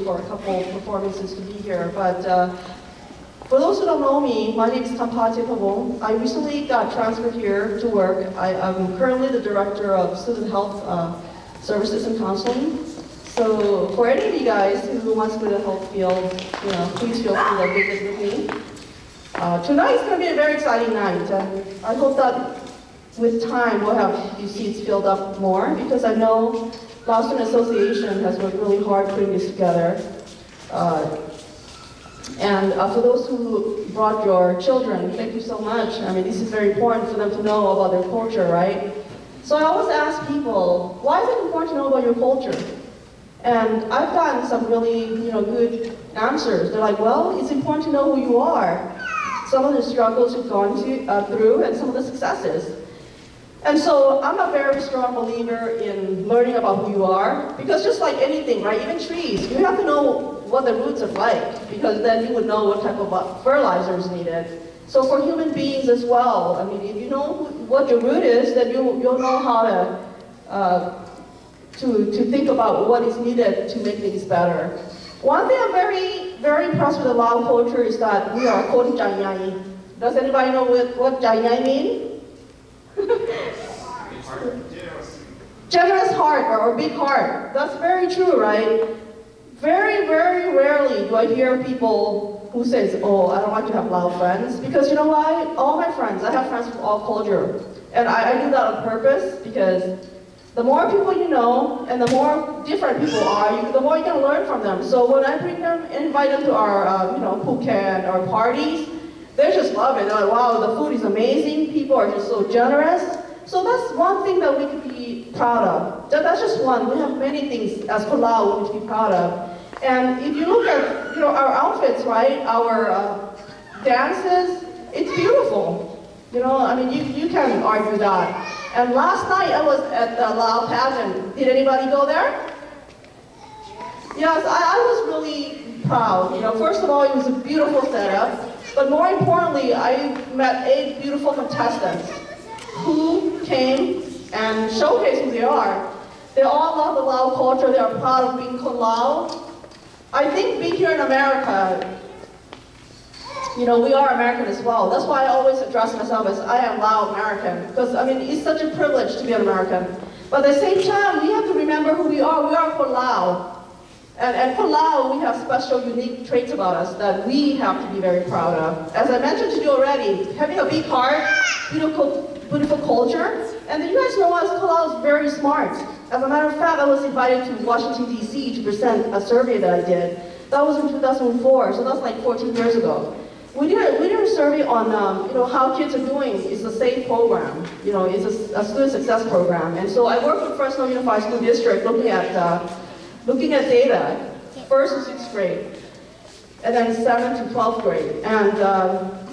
For a couple performances to be here, but for those who don't know me, my name is Tampate Pavong. I recently got transferred here to work. I'm currently the director of student health services and counseling. So for any of you guys who wants to go to the health field, please feel free to visit with me. Tonight is going to be a very exciting night, and I hope that with time we'll have these seats filled up more, because I know Laos Student Association has worked really hard putting this together. And for those who brought your children, thank you so much. I mean, this is very important for them to know about their culture, right? So I always ask people, why is it important to know about your culture? And I've gotten some really, good answers. They're like, well, it's important to know who you are, some of the struggles you've gone through, and some of the successes. And so I'm a very strong believer in learning about who you are, because just like anything, right, even trees, you have to know what the roots are like, because then you would know what type of fertilizer is needed. So for human beings as well, I mean, if you know what your root is, then you'll know how to think about what is needed to make things better. One thing I'm very, very impressed with the Lao culture is that we are called Jai. Does anybody know what Jai means? Generous heart or big heart. That's very true, right? Very, very rarely do I hear people who says, oh, I don't like to have Lao friends. Because you know why? All my friends, I have friends from all culture. And I do that on purpose, because the more people you know, and the more different people are, the more you can learn from them. So when I bring them, invite them to our, Phuket, our parties, they just love it. They're like, wow, the food is amazing. People are just so generous. So that's one thing that we can be proud of. That's just one. We have many things as Lao we need to be proud of. And if you look at, our outfits, right? Our dances, it's beautiful. I mean, you can't argue that. And last night I was at the Lao pageant. Did anybody go there? Yes, I was really proud. First of all, it was a beautiful setup. But more importantly, I met 8 beautiful contestants who came and showcased who they are. They all love the Lao culture. They are proud of being called Lao. I think being here in America, we are American as well. That's why I always address myself as I am Lao American, because I mean, it's such a privilege to be an American. But at the same time, we have to remember who we are. We are for Lao. And for Lao, we have special, unique traits about us that we have to be very proud of. As I mentioned to you already, having a big heart, beautiful culture, and you guys know us, Lao is very smart. As a matter of fact, I was invited to Washington, D.C. to present a survey that I did. That was in 2004, so that's like 14 years ago. We did a survey on how kids are doing. It's a SAFE program. It's a student success program. And so I work with Fresno Unified School District looking at data, 1st to 6th grade, and then 7th to 12th grade. And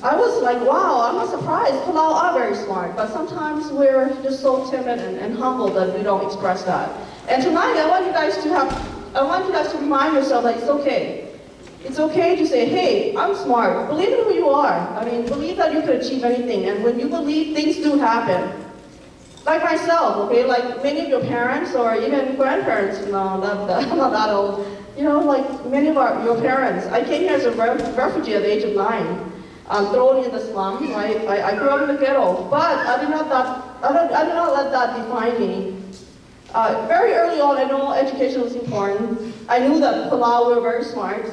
I was like, wow, I'm not surprised. Lao are very smart, but sometimes we're just so timid and humble that we don't express that. And tonight, I want you guys to remind yourself that it's okay. It's okay to say, hey, I'm smart. Believe in who you are. I mean, believe that you could achieve anything. And when you believe, things do happen. Like myself, okay, like many of your parents or even grandparents, I'm not that old, like many of your parents. I came here as a refugee at the age of 9, thrown in the slum, right? I grew up in the ghetto, but I did not let that define me. Very early on, I know education was important. I knew that Lao were very smart.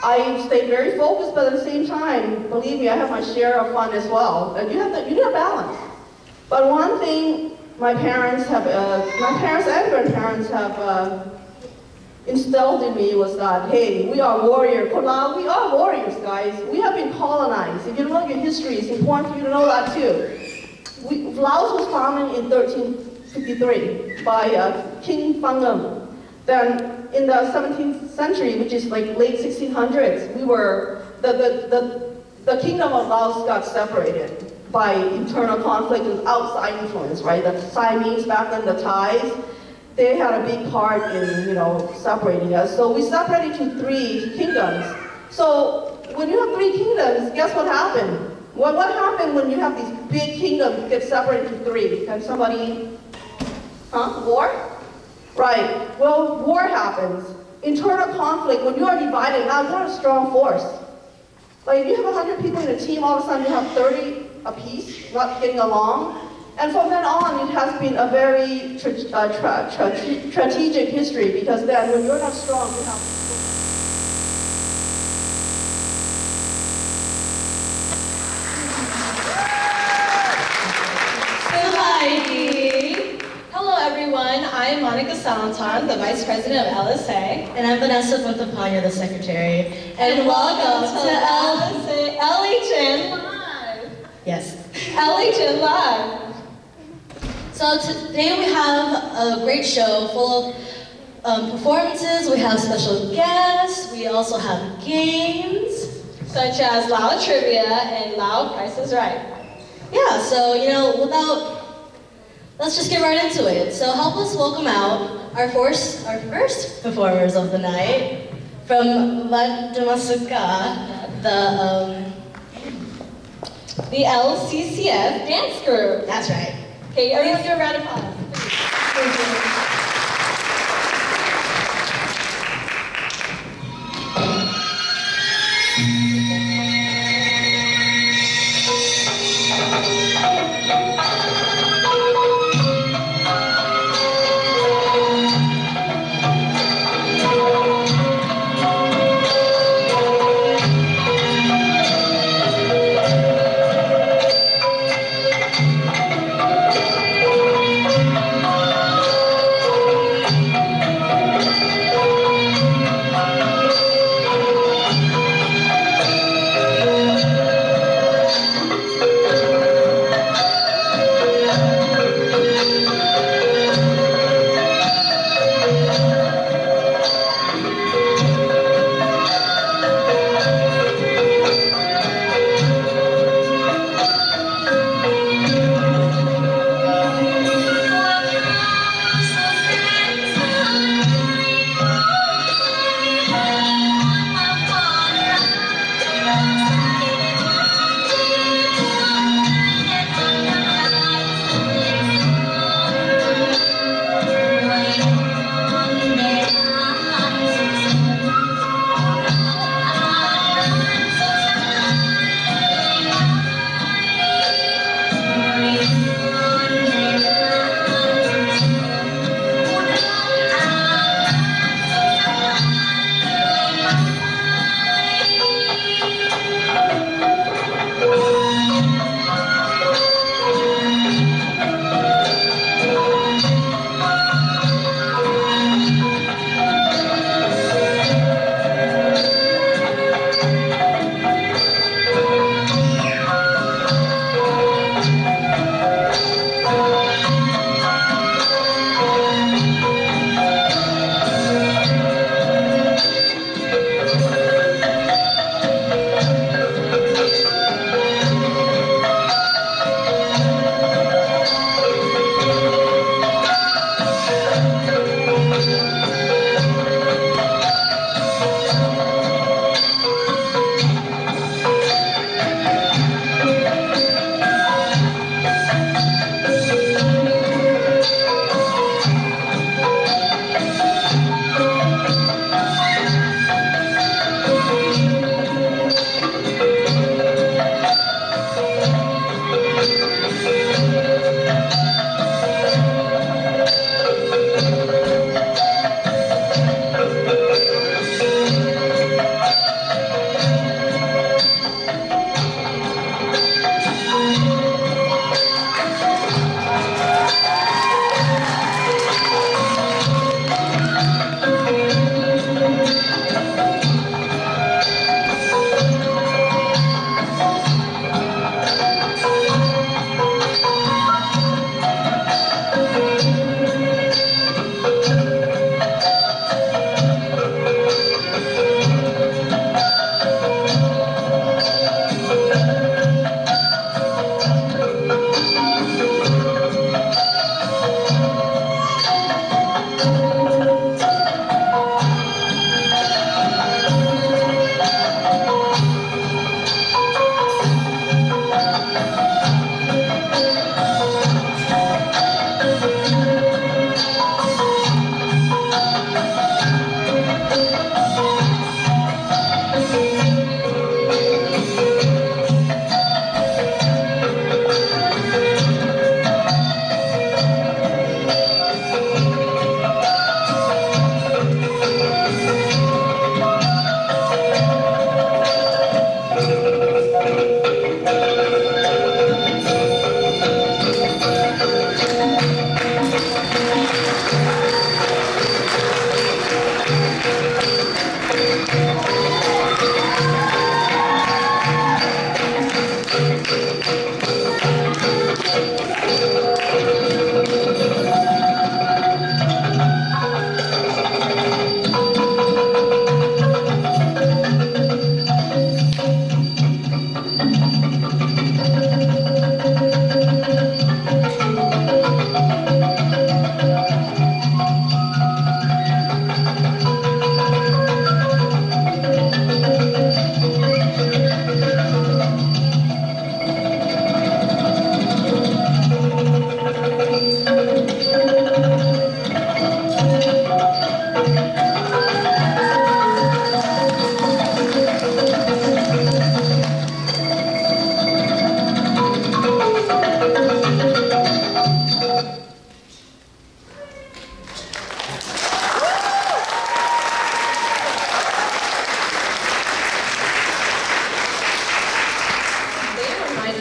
I stayed very focused, but at the same time, believe me, I have my share of fun as well. And you need a balance. But one thing my parents and grandparents have instilled in me was that, hey, we are warriors. We are warriors, guys. We have been colonized. If you know your history, it's important for you to know that too. Laos was founded in 1353 by King Fangam. Then in the 17th century, which is like late 1600s, the kingdom of Laos got separated by internal conflict and outside influence, right? The Siamese back then, the Thais, they had a big part in, separating us. So we separated into 3 kingdoms. So when you have 3 kingdoms, guess what happened? Well, what happened when you have these big kingdoms get separated into 3? Can somebody, war? Right, well, war happens. Internal conflict, when you are divided, now you're not a strong force. Like if you have 100 people in a team, all of a sudden you have 30 apiece, not getting along. And from then on, it has been a very strategic history, because then when you're not strong, you have... Hello everyone, I'm Monica Salanton, the Vice President of LSA. And I'm Vanessa Fontapanya, the Secretary. And welcome to LHN Live. Yes. LHN Live. So today we have a great show full of performances, we have special guests, we also have games. Such as Lao Trivia and Lao Price is Right. Yeah, so, let's just get right into it. So help us welcome out our first performers of the night from Madamasuka, the LCCF dance group. That's right. Okay, everyone do a round of applause. Thank you.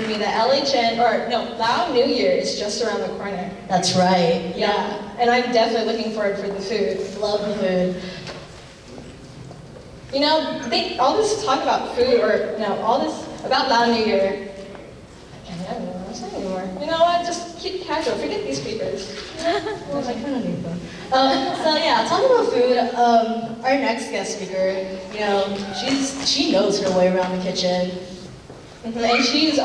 reminded me that Lao New Year is just around the corner. That's right. Yeah, and I'm definitely looking forward for the food. Love the food. You know, all this talk about food, all this about Lao New Year. I don't know what I'm saying anymore. You know what? Just keep casual. Forget these papers. Well, I kind of need them. So yeah, talking about food, our next guest speaker, you know, she knows her way around the kitchen. And she came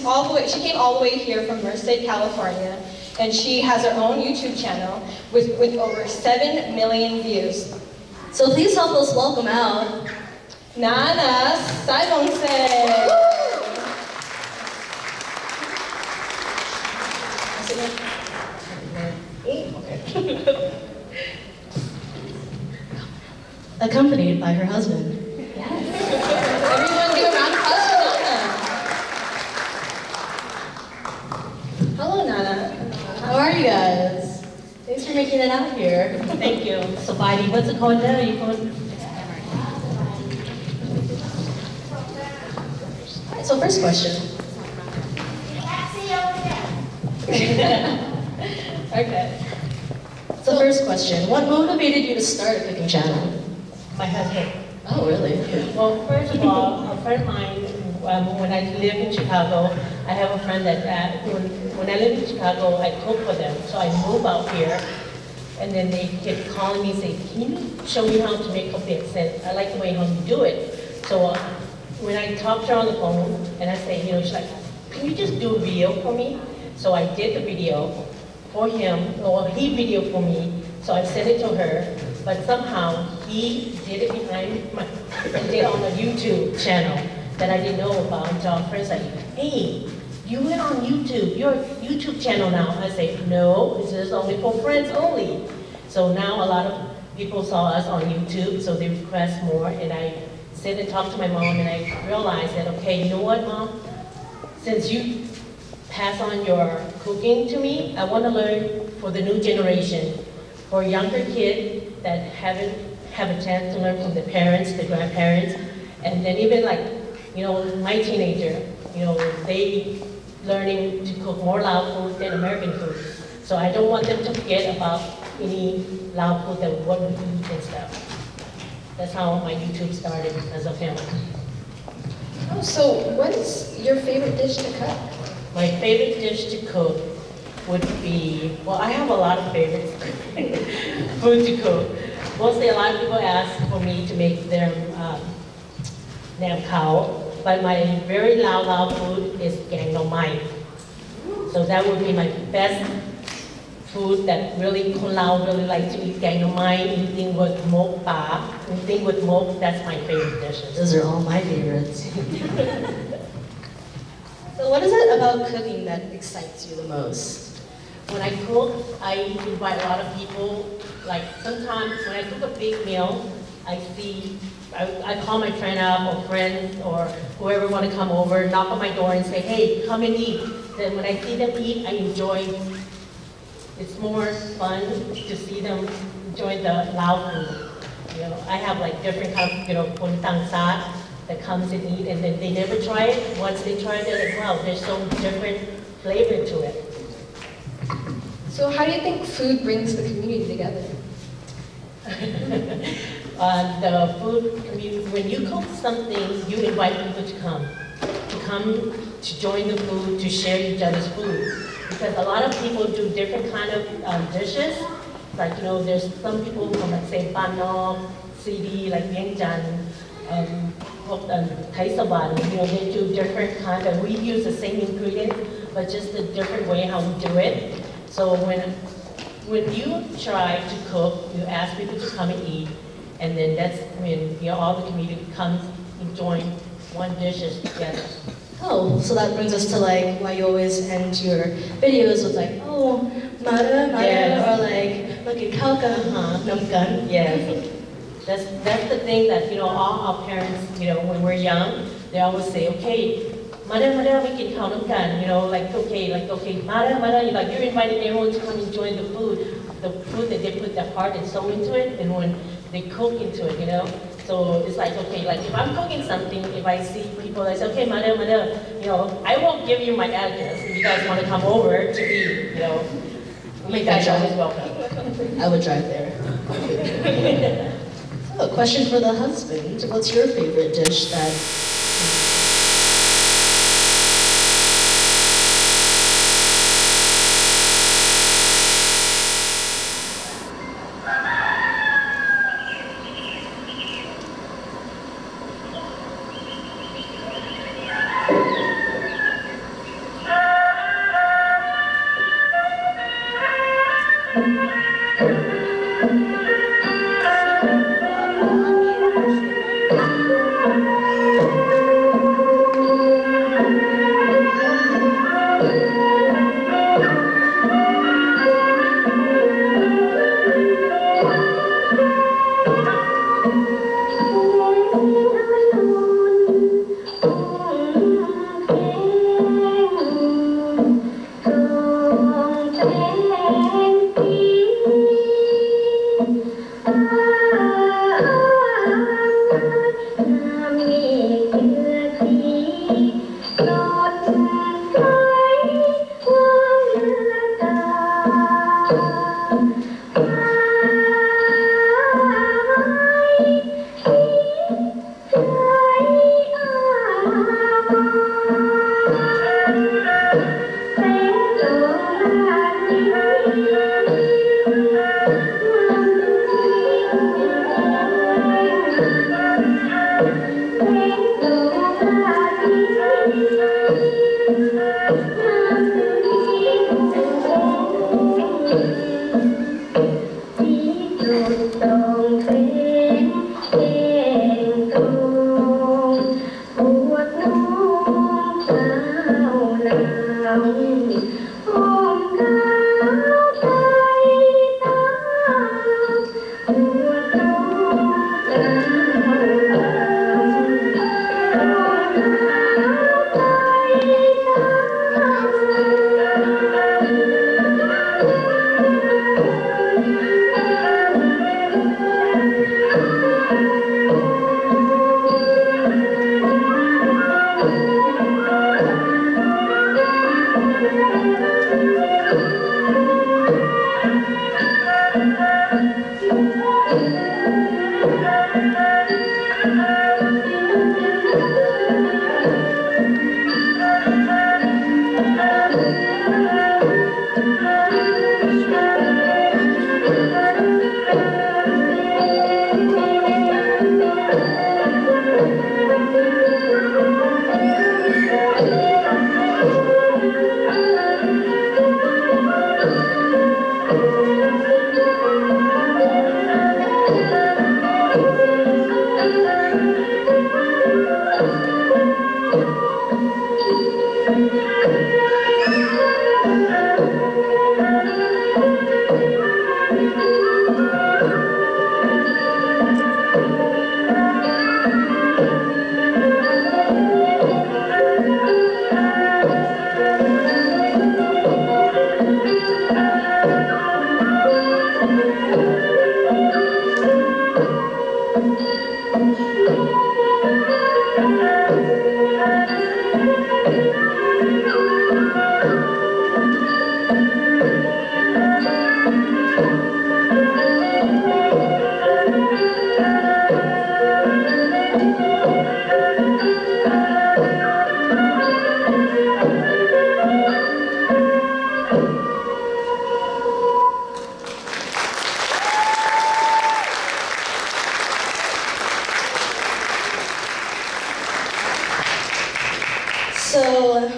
all the way here from Merced, California, and she has her own YouTube channel with over 7 million views. So please help us welcome out Nana Saibongse. accompanied by her husband. Yes. Everyone give a round of applause for Nana. Hello, Nana. How are you guys? Thanks for making it out here. Thank you. So, Bidey, what's it called now? Alright, so first question. Okay. So first question, what motivated you to start a cooking channel? My husband. Oh, really? Well, first of all, a friend of mine, when I lived in Chicago, I have a friend that when I lived in Chicago, I cooked for them. So I moved out here, and then they kept calling me, saying, "Can you show me how to make coffee?" I said, "I like the way how you do it." So when I talked to her on the phone, and I said, she's like, "Can you just do a video for me?" So I did the video for him, or he videoed for me. So I sent it to her, but somehow he did it did on a YouTube channel that I didn't know about until our friends like, "Hey, you went on YouTube, you're a YouTube channel now." I say, "No, this is only for friends only." So now a lot of people saw us on YouTube, so they request more, and I sit and talk to my mom, and I realized that, okay, you know what, Mom? Since you pass on your cooking to me, I want to learn for the new generation, for younger kids that haven't have a chance to learn from the parents, the grandparents, and then even like, my teenager, they learning to cook more Lao food than American food. So I don't want them to forget about any Lao food that what we eat and stuff. That's how my YouTube started as a family. Oh, so what is your favorite dish to cook? My favorite dish to cook would be, well, I have a lot of favorite food to cook. Mostly a lot of people ask for me to make their nam khao, but my very Lao food is gang no mai. So that would be my best food that really Khon Lao really like to eat, gang no mai, anything with mok pa, anything with mok, that's my favorite dishes. Those are all my favorites. So what is it about cooking that excites you the most? When I cook, I invite a lot of people. Like sometimes when I cook a big meal, I call my friend up or friends or whoever want to come over, knock on my door and say, "Hey, come and eat." Then when I see them eat, I enjoy. It's more fun to see them enjoy the Lao food. I have like different kind of, pun tang sat that comes and eat, and then they never try it. Once they try it, they're like, "Wow, there's so different flavor to it." So how do you think food brings the community together? The food community, when you cook something, you invite people to come to join the food, to share each other's food. Because a lot of people do different kind of dishes. Like, there's some people from, like, say, Panok, CD, like Vientiane, Thai Saban, they do different kind of, we use the same ingredient, but just a different way how we do it. So when you try to cook, you ask people to come and eat, and then that's when all the community comes and join one dishes together. Oh, so that brings us to like why you always end your videos with like, "Oh, mara, Yes. or like, "Look at Kauka, namkan." Yes, that's the thing that all our parents, when we're young, they always say, "Okay, mother, we can count them can," like okay, mother, like you're inviting everyone to come and join the food that they put their heart and soul into it, and when they cook into it, So So it's like, okay, like if I'm cooking something, if I see people, I say, okay, mother, you know, I won't give you my address if you guys want to come over to eat, you know. You guys are always welcome. I would drive there. So, a question for the husband. What's your favorite dish that... So,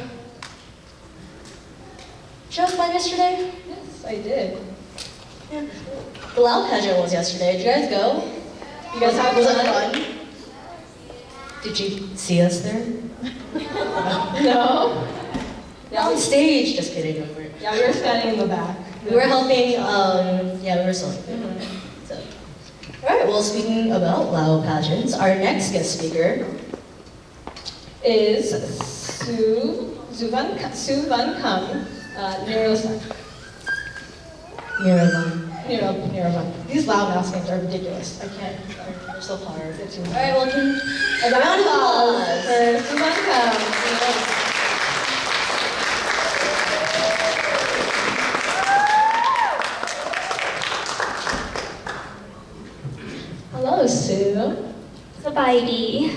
did you have fun yesterday? Yes, I did. Yeah. The Laos pageant was yesterday. Did you guys go? You guys have Was it fun? fun? Did you see us there? No. On stage, just kidding. Yeah, we were standing in the back. We were helping, yeah, we were selling food. So, all right, well, speaking about Lao pageants, our next guest speaker is Sue Van Kam, neuroscience. near one. These loudmouth names are ridiculous. I can't. They're so hard. They're too hard. All right, well, A round of applause for Samantha. Hello, Sue. Sabaidi.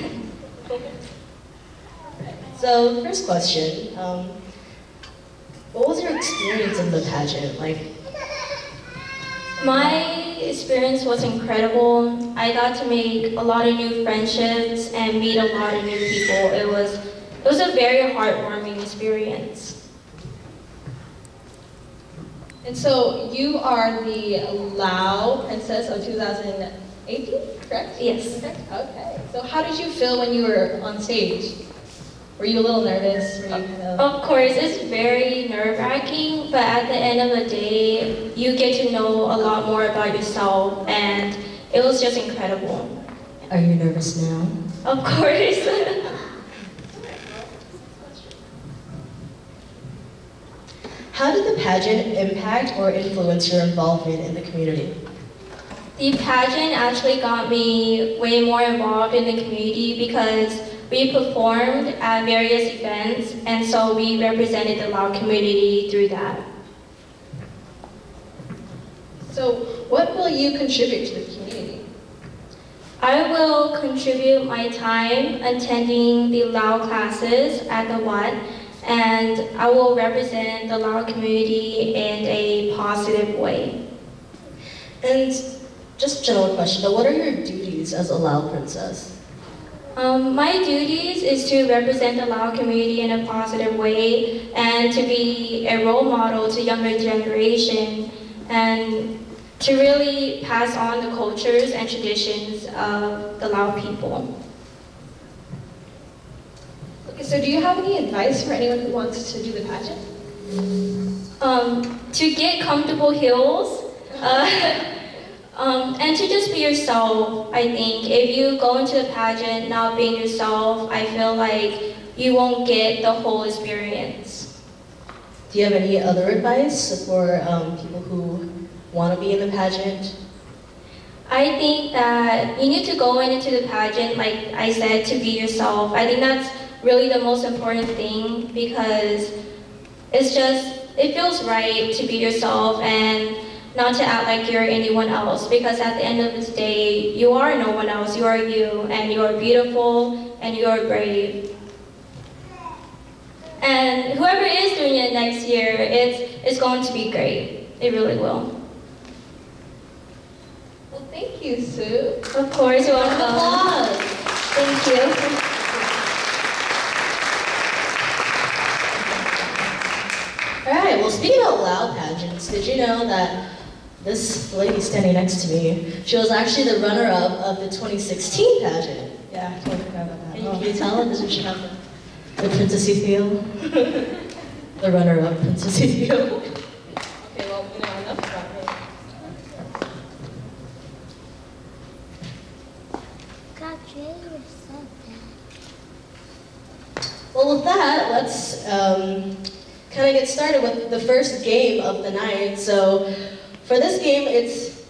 So, first question, what was your experience in the pageant? Like, My experience was incredible. I got to make a lot of new friendships and meet a lot of new people. It was a very heartwarming experience. And so you are the Lao Princess of 2018, correct? Yes. Okay. So how did you feel when you were on stage? Were you a little nervous? Were you kind of... Of course, it's very nerve-wracking, but at the end of the day, you get to know a lot more about yourself, and it was just incredible. are you nervous now? Of course. How did the pageant impact or influence your involvement in the community? The pageant actually got me way more involved in the community because we performed at various events, and so we represented the Lao community through that. So what will you contribute to the community? I will contribute my time attending the Lao classes at the Wat, and I will represent the Lao community in a positive way. And just a general question, but what are your duties as a Lao princess? My duties is to represent the Lao community in a positive way and to be a role model to younger generation and to really pass on the cultures and traditions of the Lao people. Okay, so do you have any advice for anyone who wants to do the pageant? To get comfortable heels, and to just be yourself. I think if you go into the pageant not being yourself, I feel like you won't get the whole experience. Do you have any other advice for people who want to be in the pageant? I think that you need to go into the pageant, like I said, to be yourself. I think that's really the most important thing because it feels right to be yourself and not to act like you're anyone else, because at the end of this day, you are no one else. You are you, and you are beautiful, and you are brave. And whoever is doing it next year, it's going to be great. It really will. Well, thank you, Sue. Of course, you're welcome. Applause. Thank you. All right, well, speaking about Lao pageants, did you know that this lady standing next to me, she was actually the runner-up of the 2016 pageant. Yeah, I totally forgot about that. Can you tell? Doesn't she have the princessy feel? The runner-up princessy feel. Okay, well, we know enough about it. Well, with that, let's kind of get started with the first game of the night. So, for this game, it's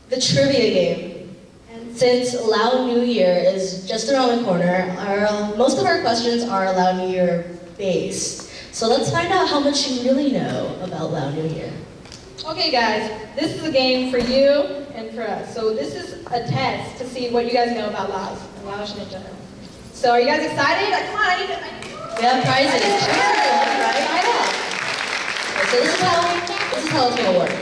the trivia game. And since Lao New Year is just around the corner, most of our questions are Lao New Year based. So let's find out how much you really know about Lao New Year. Okay, guys, this is a game for you and for us. So this is a test to see what you guys know about Laos and Laotian in general. So are you guys excited? Come on, I need to... We have prizes. Right? So this is how it's gonna work.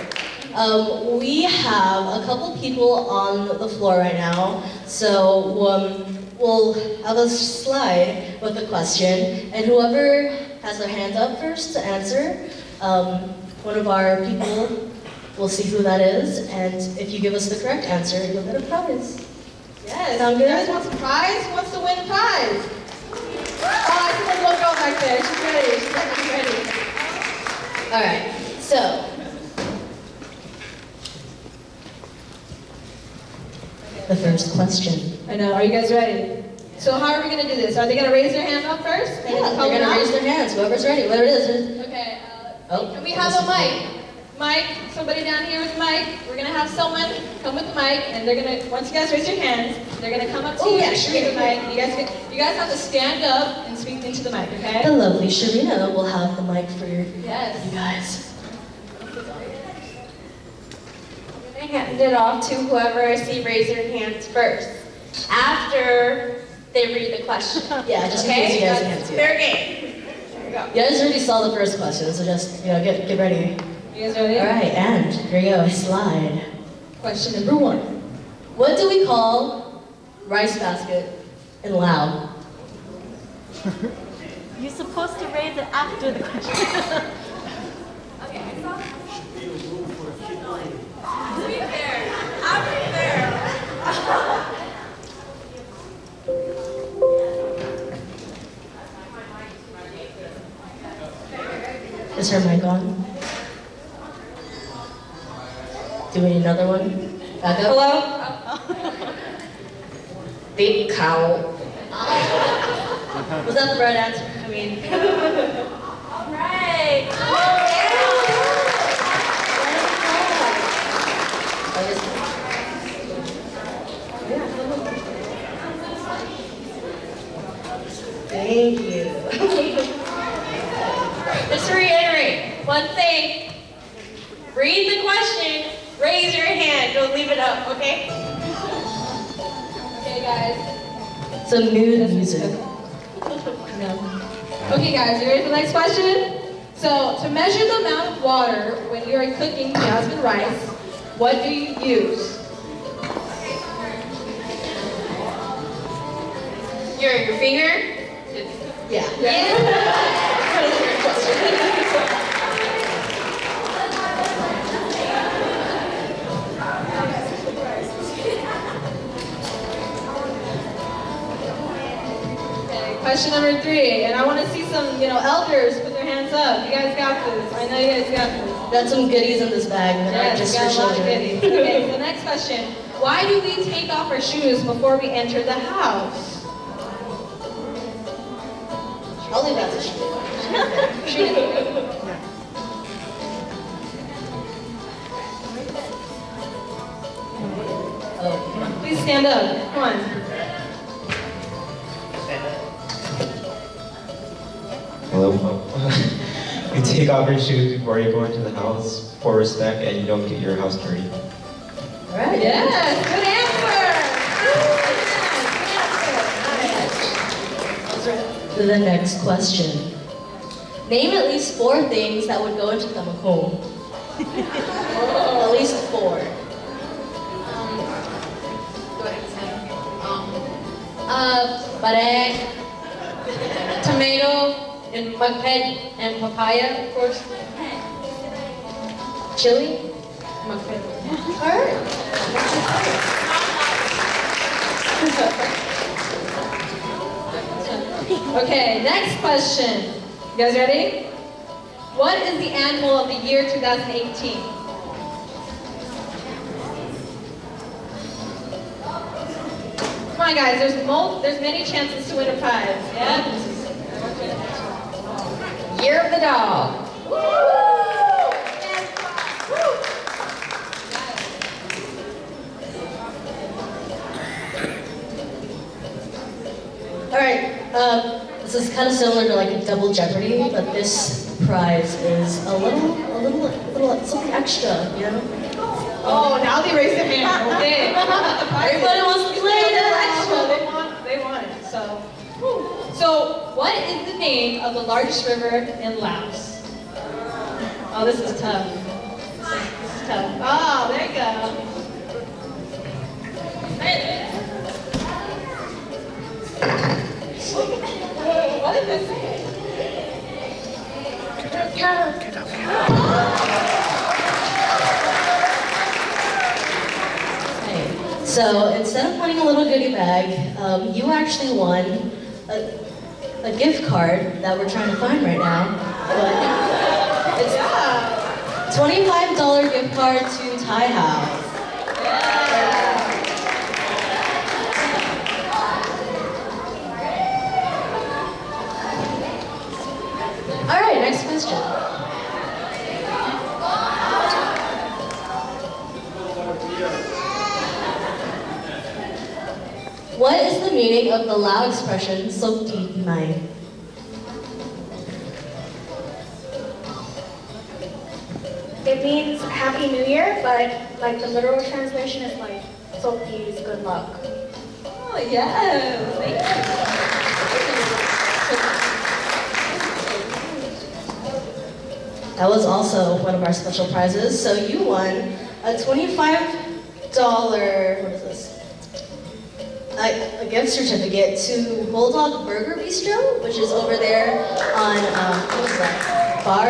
We have a couple people on the floor right now, so we'll have a slide with a question, and whoever has their hand up first to answer, one of our people will see who that is, and if you give us the correct answer, you'll get a prize. Yes, Sound you good? guys want some prize? Who wants to win a prize? Oh, I see the little girl back there. She's ready. She's ready. All right, so the first question. I know. Are you guys ready? So how are we going to do this? Are they going to raise their hand up first? Yeah, they're gonna raise their hands. Whoever's ready, whatever it is. Okay. Oh, Can we have a mic? Mic, somebody down here with the mic. We're gonna have someone come with the mic, and they're gonna, once you guys raise your hands, they're gonna come up to you and speak the mic. You guys have to stand up and speak into the mic, okay? The lovely Sharina will have the mic for you Yes. guys. I hand it off to whoever I see raise their hands first, after they read the question. Yeah, just in case you guys can't see it. Fair game. There we go. You guys already saw the first question, so just, get ready. You guys ready? All right, and here you go, slide. Question number 1. What do we call rice basket in Lao? You're supposed to raise it after the question. Is her mic on? Do we need another one? Back up? Hello? Big cow. Was that the right answer? I mean... Right. Thank you. Just to reiterate, one thing. Read the question, raise your hand, don't leave it up, okay? Okay, guys. Some mood music. Okay, guys, you ready for the next question? So, to measure the amount of water when you are cooking jasmine rice, what do you use? Your finger? Yeah. Okay, question number 3, and I want to see some, elders put their hands up. You guys got this. I know you guys got this. Got some goodies in this bag that are Yes, just got for a lot of children. goodies. Okay, so the next question. Why do we take off our shoes before we enter the house? I'll leave that to you. Oh. Please stand up. Come on. Hello. You take off your shoes before you go into the house for respect and you don't get your house dirty. All right. Yes, good answer. To the next question. Name at least 4 things that would go into tamakong. At least 4. Bareg, tomato, and magped, and papaya, of course. Chili? Magped. Alright. Okay, next question. You guys ready? What is the animal of the year 2018? Come on, guys. There's many chances to win a prize. Yeah. Year of the dog. Alright, this is kind of similar to like a double Jeopardy, but this prize is a little something extra, you know? Oh, now they raise their hand. Okay. Everybody wants to play Extra. that. They want it. So what is the name of the largest river in Laos? Oh, this is tough. This is tough. Oh, there you go. What is this? Okay, so instead of winning a little goodie bag, you actually won a gift card that we're trying to find right now. But it's a $25 gift card to Thai House. All right, next question. What is the meaning of the Lao expression "Sok Ti Mai"? It means Happy New Year, but like the literal translation is like Sokti's good luck. Oh, yes. Thank you. That was also one of our special prizes. So you won a $25, what is this? A gift certificate to Bulldog Burger Bistro, which is over there on, what was that? Bar